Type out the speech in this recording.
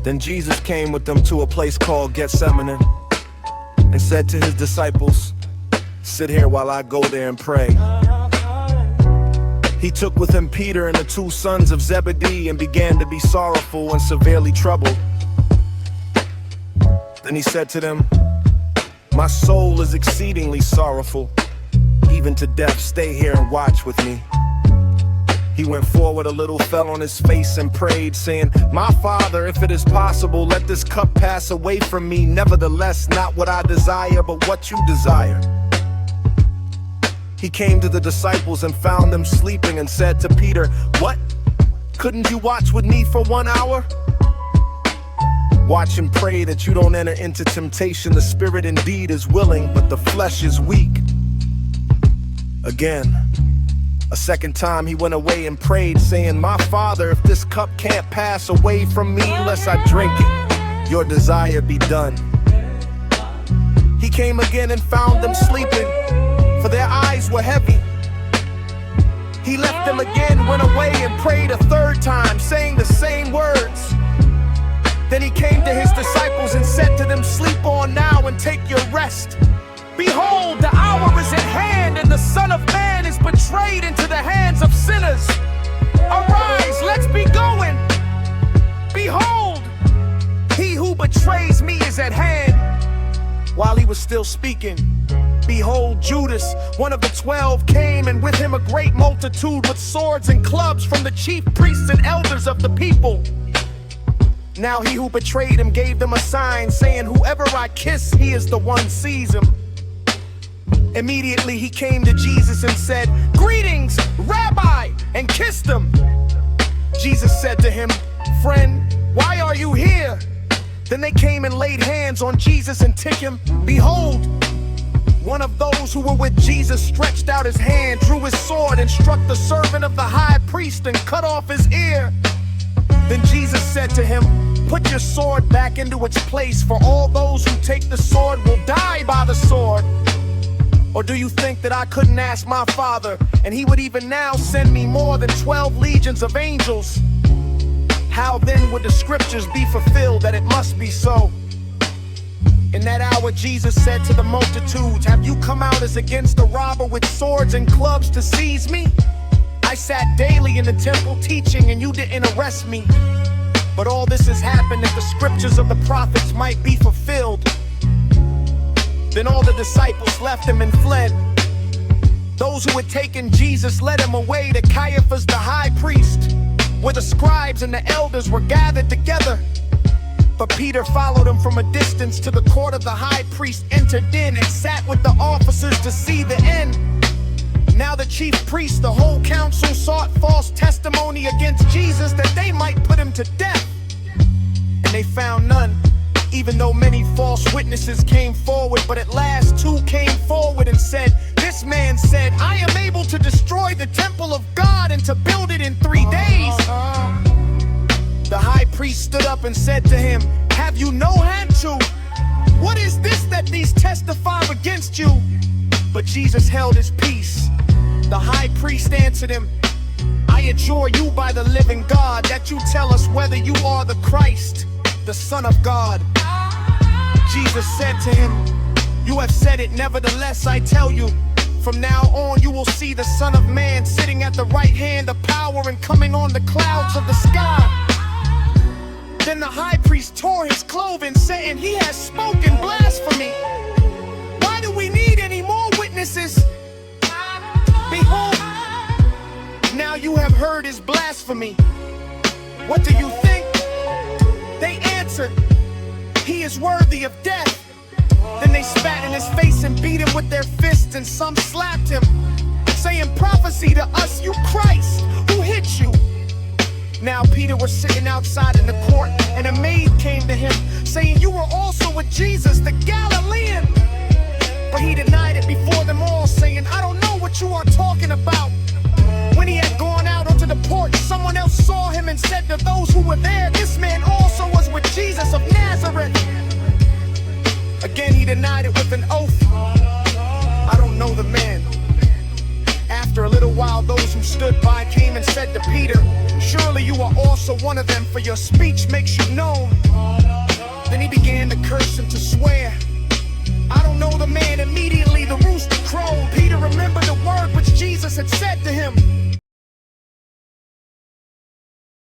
Then Jesus came with them to a place called Gethsemane and said to his disciples, "Sit here while I go there and pray." He took with him Peter and the two sons of Zebedee and began to be sorrowful and severely troubled. Then he said to them, "My soul is exceedingly sorrowful, even to death. Stay here and watch with me." He went forward a little, fell on his face and prayed, saying, "My Father, if it is possible, let this cup pass away from me. Nevertheless, not what I desire, but what you desire." He came to the disciples and found them sleeping and said to Peter, "What? Couldn't you watch with me for 1 hour? Watch and pray that you don't enter into temptation. The spirit indeed is willing, but the flesh is weak." Again, a second time he went away and prayed, saying, "My Father, if this cup can't pass away from me unless I drink it, your desire be done." He came again and found them sleeping, for their eyes were heavy. He left them again, went away and prayed a third time, saying the same words. Then he came to his disciples and said to them, "Sleep on now and take your rest. Behold, the hour is at hand, and the Son of Man is betrayed into the hands of sinners. Arise, let's be going. Behold, he who betrays me is at hand." While he was still speaking, behold, Judas, one of the 12, came, and with him a great multitude with swords and clubs from the chief priests and elders of the people. Now he who betrayed him gave them a sign, saying, "Whoever I kiss, he is the one, seize him." Immediately he came to Jesus and said, "Greetings, Rabbi," and kissed him. Jesus said to him, "Friend, why are you here?" Then they came and laid hands on Jesus and took him. Behold, one of those who were with Jesus stretched out his hand, drew his sword, and struck the servant of the high priest and cut off his ear. Then Jesus said to him, "Put your sword back into its place, for all those who take the sword will die by the sword. Or do you think that I couldn't ask my Father, and he would even now send me more than 12 legions of angels? How then would the scriptures be fulfilled that it must be so?" In that hour Jesus said to the multitudes, "Have you come out as against a robber with swords and clubs to seize me? I sat daily in the temple teaching, and you didn't arrest me. But all this has happened that the scriptures of the prophets might be fulfilled." Then all the disciples left him and fled. Those who had taken Jesus led him away to Caiaphas the high priest, where the scribes and the elders were gathered together. But Peter followed him from a distance to the court of the high priest, entered in, and sat with the officers to see the end. Now the chief priests, the whole council, sought false testimony against Jesus, that they might put him to death. And they found none, even though many false witnesses came forward. But at last 2 came forward and said, "This man said, I am able to destroy the temple of God and to build it in 3 days." The high priest stood up and said to him, "Have you no hand to? What is this that these testify against you?" But Jesus held his peace. The high priest answered him, "I adjure you by the living God that you tell us whether you are the Christ, the Son of God." Jesus said to him, "You have said it. Nevertheless, I tell you, from now on you will see the Son of Man sitting at the right hand of power and coming on the clouds of the sky." Then the high priest tore his clothing, saying, "He has spoken blasphemy. Why do we need any more witnesses? Behold, now you have heard his blasphemy. What do you think?" They answered, "He is worthy of death." Then they spat in his face and beat him with their fists, and some slapped him, saying, "Prophesy to us, you Christ, who hit you?" Now Peter was sitting outside in the court, and a maid came to him, saying, "You were also with Jesus, the Galilean." But he denied it before them all, saying, "I don't know what you are talking about." When he had gone out onto the porch, someone else saw him and said to those who were there, "This man also was with Jesus of Nazareth." Again he denied it with an oath, "I don't know the man." After a little while, those who who stood by came and said to Peter, "Surely you are also one of them, for your speech makes you known." Then he began to curse and to swear, "I don't know the man." Immediately the rooster crowed. Peter remembered the word which Jesus had said to him,